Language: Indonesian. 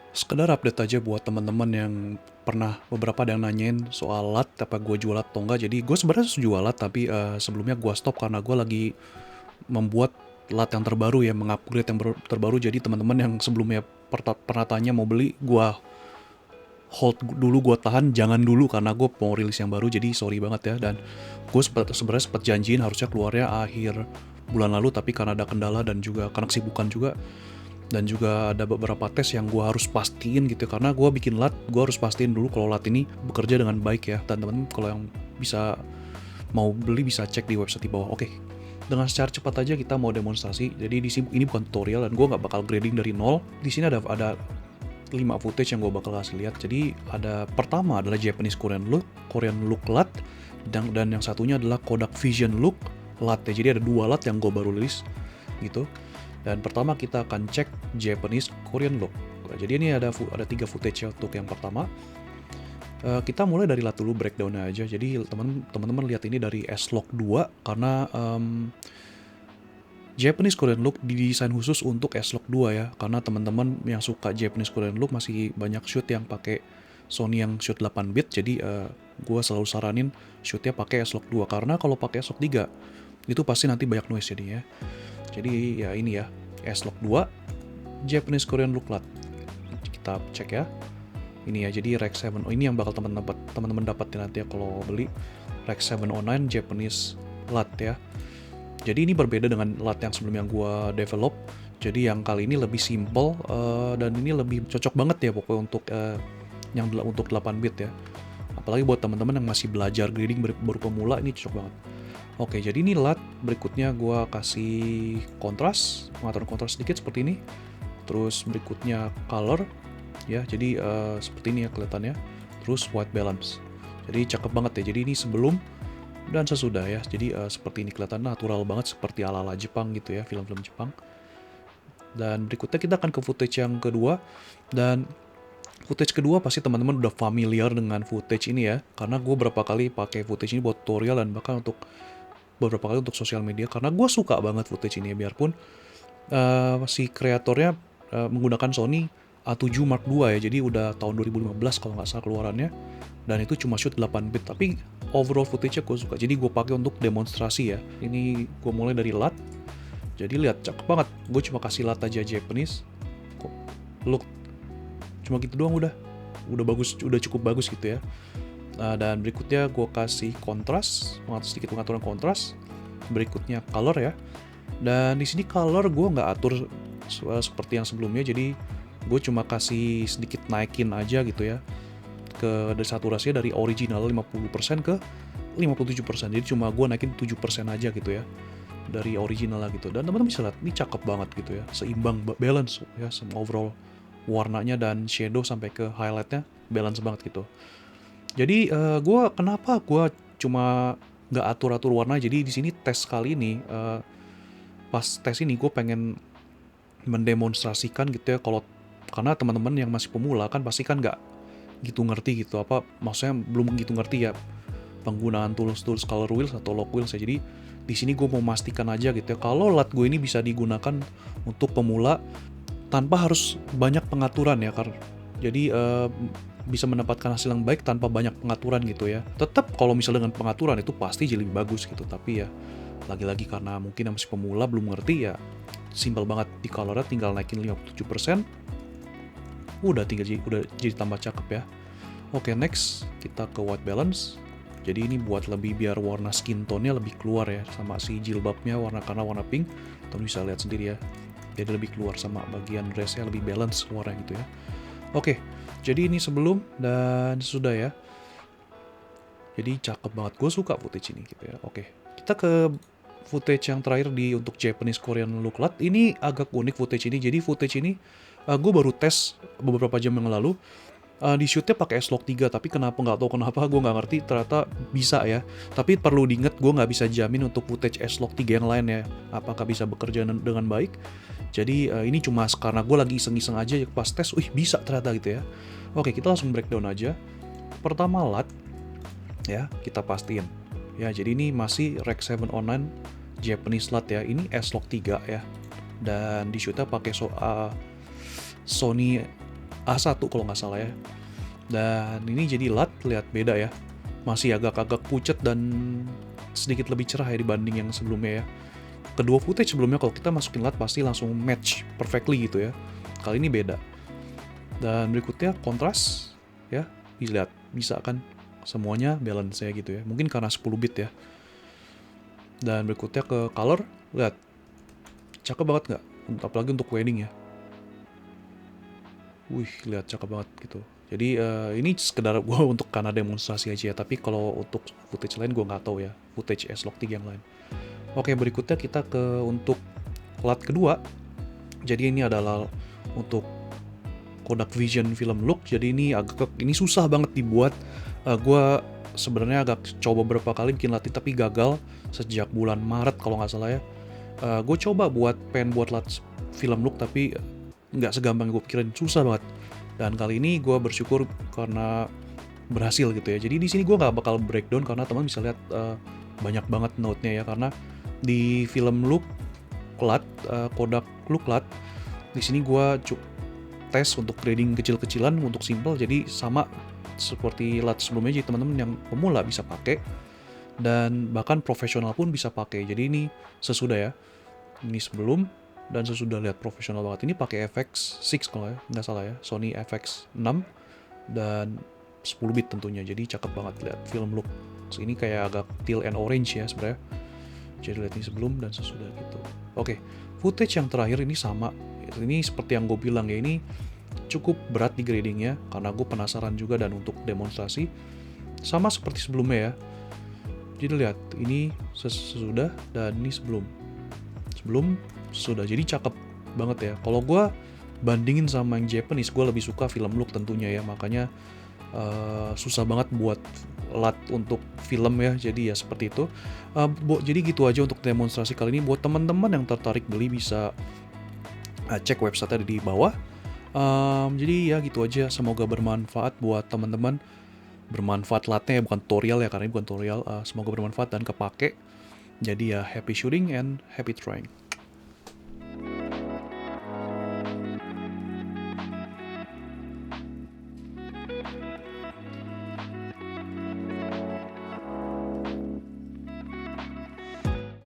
Sekedar update aja buat teman-teman yang pernah beberapa ada yang nanyain soal lat, apa gue jual lat atau enggak. Jadi gue sebenarnya jual lat, tapi sebelumnya gue stop karena gue lagi membuat lat yang terbaru ya, mengupgrade yang terbaru. Jadi teman-teman yang sebelumnya pernah tanya mau beli, gue hold dulu, gue tahan, jangan dulu karena gue mau rilis yang baru. Jadi sorry banget ya. Dan gue sebenarnya sempat janjiin harusnya keluarnya akhir bulan lalu, tapi karena ada kendala dan juga karena kesibukan juga, dan juga ada beberapa tes yang gue harus pastiin gitu, karena gue bikin lat, gue harus pastiin dulu kalau lat ini bekerja dengan baik ya. Dan teman-teman kalau yang bisa mau beli bisa cek di website di bawah. Oke, dengan secara cepat aja kita mau demonstrasi. Jadi di sini ini bukan tutorial dan gue nggak bakal grading dari nol. Di sini ada 5 footage yang gue bakal kasih lihat. Jadi ada pertama adalah Japanese Korean look lat, dan yang satunya adalah Kodak Vision look lat ya. Jadi ada 2 lat yang gue baru rilis gitu. Dan pertama kita akan cek Japanese Korean look. Jadi ini ada 3 footage ya untuk yang pertama. Kita mulai dari lat dulu, breakdown aja. Jadi teman-teman lihat ini dari S-Log 2 karena Japanese Korean look didesain khusus untuk S-Log 2 ya. Karena teman-teman yang suka Japanese Korean look masih banyak shoot yang pakai Sony yang shoot 8 bit. Jadi gue selalu saranin shootnya pakai S-Log 2 karena kalau pakai S-Log 3 itu pasti nanti banyak noise jadinya. Jadi ya ini ya, S-Log 2 Japanese Korean look lat. Kita cek ya. Ini ya, jadi Rec 7. Oh, ini yang bakal teman-teman dapatin nanti ya kalau beli Rec 709 Japanese lat ya. Jadi ini berbeda dengan lat yang sebelumnya gua develop. Jadi yang kali ini lebih simple dan ini lebih cocok banget ya pokoknya untuk yang untuk 8 bit ya. Apalagi buat teman-teman yang masih belajar grading baru pemula, ini cocok banget. Oke, jadi ini lat. Berikutnya gue kasih kontras, pengaturan kontras sedikit seperti ini. Terus berikutnya color, ya. Jadi seperti ini ya kelihatannya. Terus white balance. Jadi cakep banget ya. Jadi ini sebelum dan sesudah ya. Jadi seperti ini kelihatan natural banget, seperti ala-ala Jepang gitu ya, film-film Jepang. Dan berikutnya kita akan ke footage yang kedua. Dan footage kedua pasti teman-teman udah familiar dengan footage ini ya. Karena gue beberapa kali pakai footage ini buat tutorial dan bahkan untuk beberapa kali untuk sosial media, karena gue suka banget footage ini ya, biarpun si kreatornya menggunakan Sony A7 Mark II ya, jadi udah tahun 2015 kalau nggak salah keluarannya, dan itu cuma shoot 8 bit, tapi overall footage-nya gue suka, jadi gue pakai untuk demonstrasi ya. Ini gue mulai dari lat, jadi lihat cakep banget, gue cuma kasih lat aja Japanese, kok look cuma gitu doang udah bagus, udah cukup bagus gitu ya. Dan berikutnya gue kasih kontras, sedikit pengaturan kontras. Berikutnya color ya. Dan di sini color gue nggak atur seperti yang sebelumnya, jadi gue cuma kasih sedikit naikin aja gitu ya. Dari saturasinya dari original 50% ke 57%. Jadi cuma gue naikin 7% aja gitu ya. Dari original lah gitu. Dan teman-teman bisa lihat ini cakep banget gitu ya. Seimbang, balance ya, semua overall warnanya dan shadow sampai ke highlightnya balance banget gitu. Jadi kenapa gue cuma nggak atur-atur warna. Jadi di sini tes kali ini, pas tes ini gue pengen mendemonstrasikan gitu ya, kalau karena teman-teman yang masih pemula kan pasti kan nggak gitu ngerti gitu, apa maksudnya belum gitu ngerti ya penggunaan tools color wheels atau log wheels ya. Jadi di sini gue mau memastikan aja gitu ya kalau lat gue ini bisa digunakan untuk pemula tanpa harus banyak pengaturan ya, karena jadi bisa mendapatkan hasil yang baik tanpa banyak pengaturan gitu ya. Tetap kalau misalnya dengan pengaturan itu pasti jadi lebih bagus gitu, tapi ya lagi-lagi karena mungkin yang masih pemula belum ngerti ya, simple banget di colornya tinggal naikin 57%, udah jadi tambah cakep ya. Oke, next kita ke white balance. Jadi ini buat lebih biar warna skin tone-nya lebih keluar ya, sama si jilbabnya karena warna pink, teman bisa lihat sendiri ya. Jadi lebih keluar sama bagian dressnya lebih balance warnanya gitu ya. Oke, jadi ini sebelum dan sesudah ya. Jadi cakep banget, gue suka footage ini gitu ya. Oke, kita ke footage yang terakhir untuk Japanese Korean look lat. Ini agak unik footage ini. Jadi footage ini gue baru tes beberapa jam yang lalu. Di shootnya pakai S-Log 3, tapi nggak tahu kenapa gue nggak ngerti, ternyata bisa ya. Tapi perlu diingat, gue nggak bisa jamin untuk footage S-Log 3 yang lain ya, apakah bisa bekerja dengan baik. Jadi ini cuma karena gue lagi iseng-iseng aja pas tes, bisa ternyata gitu ya. Oke, kita langsung breakdown aja. Pertama lat, ya kita pastiin. Ya, jadi ini masih Rec 709 Japanese lat ya, ini S-Log 3 ya. Dan di shootnya pakai Sony A1 kalau nggak salah ya. Dan ini jadi LUT, lihat beda ya. Masih agak-agak pucat dan sedikit lebih cerah ya dibanding yang sebelumnya ya. Kedua footage sebelumnya kalau kita masukin LUT pasti langsung match perfectly gitu ya. Kali ini beda. Dan berikutnya kontras ya, bisa lihat, bisa kan semuanya balance ya gitu ya. Mungkin karena 10 bit ya. Dan berikutnya ke color, lihat. Cakep banget nggak? Apalagi untuk wedding ya. Wih, lihat cakep banget gitu. Jadi ini sekedar gue untuk karena demonstrasi aja ya. Tapi kalau untuk footage lain gue nggak tahu ya. Footage S-Log 3 yang lain. Oke, berikutnya kita ke untuk LUT kedua. Jadi ini adalah untuk Kodak Vision Film Look. Jadi ini ini susah banget dibuat. Gue sebenarnya agak coba beberapa kali bikin LUT tapi gagal sejak bulan Maret kalau nggak salah ya. Gue coba pengen buat LUT Film Look tapi nggak segampang gue pikirin, susah banget. Dan kali ini gue bersyukur karena berhasil gitu ya. Jadi di sini gue nggak bakal breakdown karena teman bisa lihat banyak banget note-nya ya, karena di film look LUT, Kodak Look LUT, di sini gue tes untuk grading kecil-kecilan untuk simple, jadi sama seperti LUT sebelumnya, jadi teman-teman yang pemula bisa pakai dan bahkan profesional pun bisa pakai. Jadi ini sesudah ya, ini sebelum dan sesudah, lihat profesional banget. Ini pakai FX6 kalau ya nggak salah ya, Sony FX6 dan 10 bit tentunya, jadi cakep banget lihat film look. So, ini kayak agak teal and orange ya sebenarnya. Jadi lihat ini sebelum dan sesudah gitu. Oke, footage yang terakhir ini sama. Ini seperti yang gue bilang ya, ini cukup berat di gradingnya karena gue penasaran juga dan untuk demonstrasi. Sama seperti sebelumnya ya. Jadi lihat, ini sesudah dan ini sebelum. Sudah, jadi cakep banget ya. Kalau gue bandingin sama yang Japanese, gue lebih suka film look tentunya ya, makanya susah banget buat LUT untuk film ya, jadi ya seperti itu. Jadi gitu aja untuk demonstrasi kali ini. Buat teman-teman yang tertarik beli bisa cek website-nya di bawah. Jadi ya gitu aja, semoga bermanfaat buat teman-teman. Bermanfaat LUT-nya ya, bukan tutorial ya, karena ini bukan tutorial. Semoga bermanfaat dan kepake. Jadi ya happy shooting and happy trying.